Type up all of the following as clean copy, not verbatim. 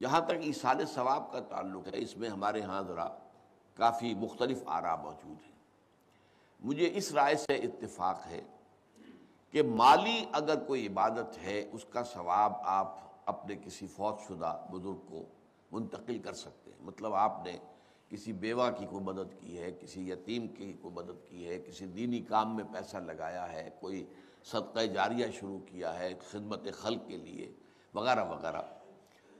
جہاں تک ایصال ثواب کا تعلق ہے، اس میں ہمارے ہاں ذرا کافی مختلف آراء موجود ہیں۔ مجھے اس رائے سے اتفاق ہے کہ مالی اگر کوئی عبادت ہے، اس کا ثواب آپ اپنے کسی فوت شدہ بزرگ کو منتقل کر سکتے ہیں۔ مطلب آپ نے کسی بیوہ کی کوئی مدد کی ہے، کسی یتیم کی کوئی مدد کی ہے، کسی دینی کام میں پیسہ لگایا ہے، کوئی صدقہ جاریہ شروع کیا ہے خدمت خلق کے لیے وغیرہ وغیرہ،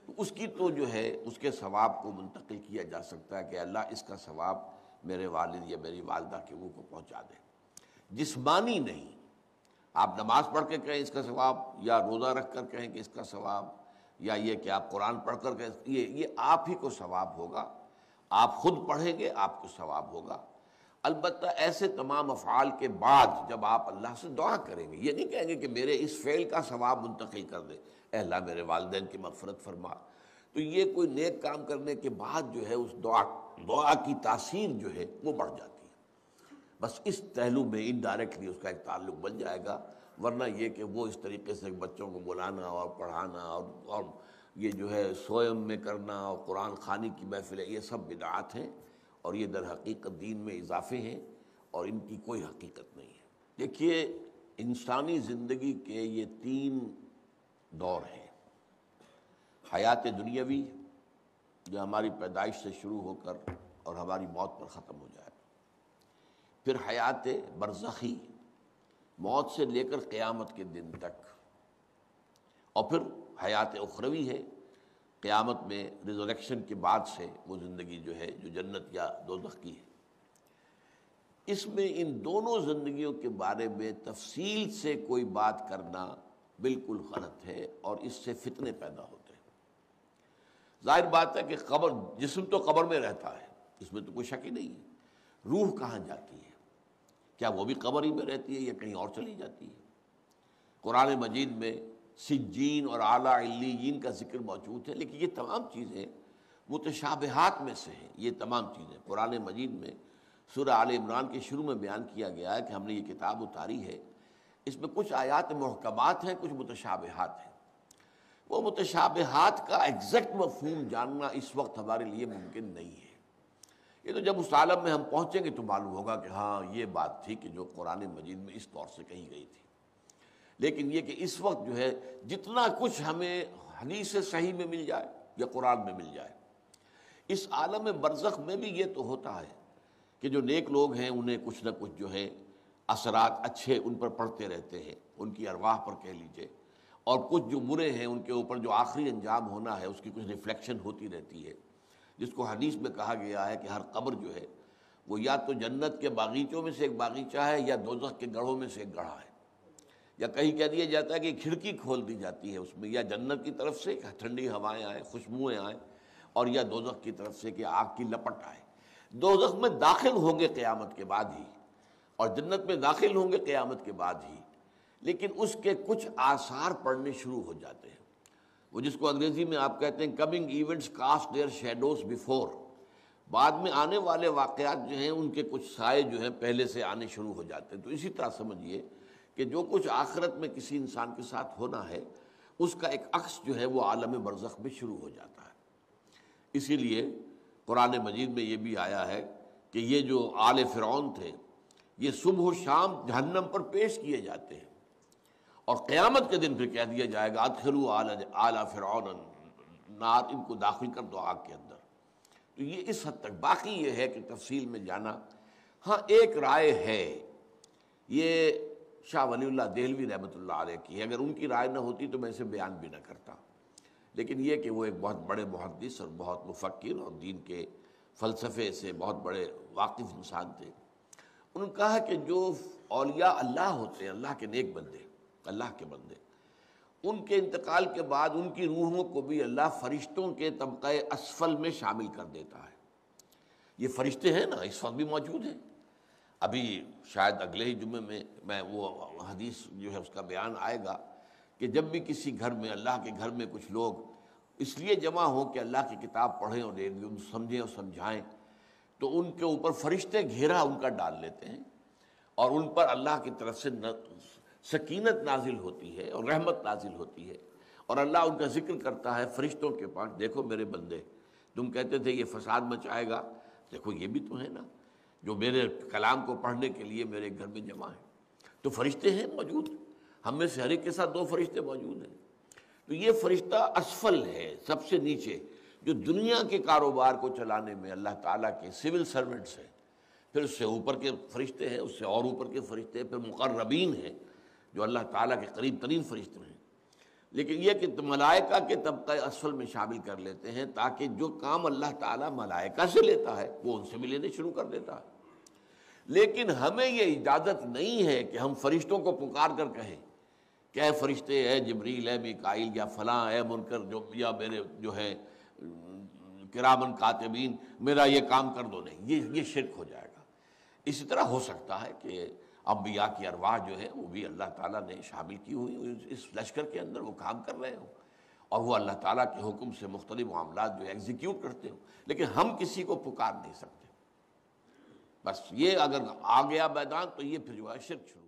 تو اس کی تو جو ہے اس کے ثواب کو منتقل کیا جا سکتا ہے کہ اللہ اس کا ثواب میرے والد یا میری والدہ کے منہ کو پہنچا دے۔ جسمانی نہیں، آپ نماز پڑھ کے کہیں اس کا ثواب، یا روزہ رکھ کر کہیں کہ اس کا ثواب، یا یہ کہ آپ قرآن پڑھ کر کہیں، یہ آپ ہی کو ثواب ہوگا، آپ خود پڑھیں گے آپ کو ثواب ہوگا۔ البتہ ایسے تمام افعال کے بعد جب آپ اللہ سے دعا کریں گے، یہ نہیں کہیں گے کہ میرے اس فعل کا ثواب منتقل کر دے، اے اللہ میرے والدین کی مغفرت فرما، تو یہ کوئی نیک کام کرنے کے بعد جو ہے اس دعا کی تاثیر جو ہے وہ بڑھ جاتی ہے۔ بس اس پہلو میں انڈائریکٹلی اس کا ایک تعلق بن جائے گا، ورنہ یہ کہ وہ اس طریقے سے بچوں کو بلانا اور پڑھانا اور یہ جو ہے سوئم میں کرنا اور قرآن خوانی کی محفلیں، یہ سب بدعات ہیں، اور یہ در حقیقت دین میں اضافے ہیں، اور ان کی کوئی حقیقت نہیں ہے۔ دیکھیے، انسانی زندگی کے یہ تین دور ہیں: حیات دنیاوی جو ہماری پیدائش سے شروع ہو کر اور ہماری موت پر ختم ہو جائے، پھر حیات برزخی موت سے لے کر قیامت کے دن تک، اور پھر حیات اخروی ہے قیامت میں ریزریکشن کے بعد سے وہ زندگی جو ہے جو جنت یا دوزخ کی ہے۔ اس میں ان دونوں زندگیوں کے بارے میں تفصیل سے کوئی بات کرنا بالکل غلط ہے، اور اس سے فتنے پیدا ہوتے ہیں۔ ظاہر بات ہے کہ قبر، جسم تو قبر میں رہتا ہے، اس میں تو کوئی شک ہی نہیں ہے۔ روح کہاں جاتی ہے؟ کیا وہ بھی قبر ہی میں رہتی ہے یا کہیں اور چلی جاتی ہے؟ قرآن مجید میں سجین اور اعلیٰ علیین کا ذکر موجود ہے، لیکن یہ تمام چیزیں متشابہات میں سے ہیں۔ یہ تمام چیزیں قرآن مجید میں سورہ آل عمران کے شروع میں بیان کیا گیا ہے کہ ہم نے یہ کتاب اتاری ہے، اس میں کچھ آیات محکمات ہیں، کچھ متشابہات ہیں۔ وہ متشابہات کا ایگزیکٹ مفہوم جاننا اس وقت ہمارے لیے ممکن نہیں ہے۔ یہ تو جب اس عالم میں ہم پہنچیں گے تو معلوم ہوگا کہ ہاں یہ بات تھی کہ جو قرآن مجید میں اس طور سے کہی گئی تھی۔ لیکن یہ کہ اس وقت جو ہے جتنا کچھ ہمیں حدیث صحیح میں مل جائے یا قرآن میں مل جائے، اس عالم برزخ میں بھی یہ تو ہوتا ہے کہ جو نیک لوگ ہیں انہیں کچھ نہ کچھ جو ہے اثرات اچھے ان پر پڑتے رہتے ہیں، ان کی ارواح پر کہہ لیجئے، اور کچھ جو برے ہیں ان کے اوپر جو آخری انجام ہونا ہے اس کی کچھ ریفلیکشن ہوتی رہتی ہے، جس کو حدیث میں کہا گیا ہے کہ ہر قبر جو ہے وہ یا تو جنت کے باغیچوں میں سے ایک باغیچہ ہے یا دوزخ کے گڑھوں میں سے ایک گڑھا ہے، یا کہیں کہہ دیا جاتا ہے کہ کھڑکی کھول دی جاتی ہے اس میں، یا جنت کی طرف سے کہ ٹھنڈی ہوائیں آئیں، خوشبوئیں آئیں، اور یا دوزخ کی طرف سے کہ آگ کی لپٹ آئے۔ دوزخ میں داخل ہوں گے قیامت کے بعد ہی، اور جنت میں داخل ہوں گے قیامت کے بعد ہی، لیکن اس کے کچھ آثار پڑنے شروع ہو جاتے ہیں، وہ جس کو انگریزی میں آپ کہتے ہیں coming events cast their shadows before, بعد میں آنے والے واقعات جو ہیں ان کے کچھ سائے جو ہیں پہلے سے آنے شروع ہو جاتے ہیں۔ تو اسی طرح سمجھیے کہ جو کچھ آخرت میں کسی انسان کے ساتھ ہونا ہے اس کا ایک عکس جو ہے وہ عالم برزخ میں شروع ہو جاتا ہے۔ اسی لیے قرآن مجید میں یہ بھی آیا ہے کہ یہ جو آل فرعون تھے یہ صبح و شام جہنم پر پیش کیے جاتے ہیں، اور قیامت کے دن پھر کہہ دیا جائے گا ادخلوا آل فرعون النار، ان کو داخل کر دو آگ کے اندر۔ تو یہ اس حد تک، باقی یہ ہے کہ تفصیل میں جانا، ہاں ایک رائے ہے، یہ شاہ ولی اللہ دہلوی رحمۃ اللہ علیہ کی ہے، اگر ان کی رائے نہ ہوتی تو میں اسے بیان بھی نہ کرتا، لیکن یہ کہ وہ ایک بہت بڑے محدث اور بہت مفکر اور دین کے فلسفے سے بہت بڑے واقف انسان تھے۔ انہوں نے کہا کہ جو اولیاء اللہ ہوتے ہیں، اللہ کے نیک بندے، اللہ کے بندے، ان کے انتقال کے بعد ان کی روحوں کو بھی اللہ فرشتوں کے طبقہ اسفل میں شامل کر دیتا ہے۔ یہ فرشتے ہیں نا، اس وقت بھی موجود ہیں۔ ابھی شاید اگلے ہی جمعے میں وہ حدیث جو ہے اس کا بیان آئے گا کہ جب بھی کسی گھر میں، اللہ کے گھر میں کچھ لوگ اس لیے جمع ہوں کہ اللہ کی کتاب پڑھیں اور سمجھیں اور سمجھائیں، تو ان کے اوپر فرشتے گھیرا ان کا ڈال لیتے ہیں، اور ان پر اللہ کی طرف سے سکینت نازل ہوتی ہے اور رحمت نازل ہوتی ہے، اور اللہ ان کا ذکر کرتا ہے فرشتوں کے پاس، دیکھو میرے بندے، تم کہتے تھے یہ فساد مچائے گا، دیکھو یہ بھی تو ہے نا جو میرے کلام کو پڑھنے کے لیے میرے گھر میں جمع ہیں۔ تو فرشتے ہیں موجود، ہم میں سے ہر ایک کے ساتھ 2 فرشتے موجود ہیں۔ تو یہ فرشتہ اسفل ہے، سب سے نیچے، جو دنیا کے کاروبار کو چلانے میں اللہ تعالیٰ کے سول سرونٹس ہیں۔ پھر اس سے اوپر کے فرشتے ہیں، اس سے اور اوپر کے فرشتے ہیں، پھر مقربین ہیں جو اللہ تعالیٰ کے قریب ترین فرشتے ہیں۔ لیکن یہ کہ ملائکہ کے طبقہ اسفل میں شامل کر لیتے ہیں تاکہ جو کام اللہ تعالیٰ ملائکہ سے لیتا ہے وہ ان سے بھی لینے شروع کر دیتا ہے۔ لیکن ہمیں یہ اجازت نہیں ہے کہ ہم فرشتوں کو پکار کر کہیں کہ اے فرشتے، اے جبریل، اے میکائیل، یا فلاں، اے منکر، جو یا میرے جو ہے کرامن کاتبین، میرا یہ کام کر دو۔ نہیں، یہ شرک ہو جائے گا۔ اسی طرح ہو سکتا ہے کہ انبیاء کی ارواح جو ہے وہ بھی اللہ تعالیٰ نے شامل کی ہوئی اس لشکر کے اندر، وہ کام کر رہے ہوں اور وہ اللہ تعالیٰ کے حکم سے مختلف معاملات جو ایگزیکیوٹ کرتے ہوں، لیکن ہم کسی کو پکار نہیں سکتے۔ بس یہ اگر آ گیا میدان تو یہ پھر جو ہے شرک شروع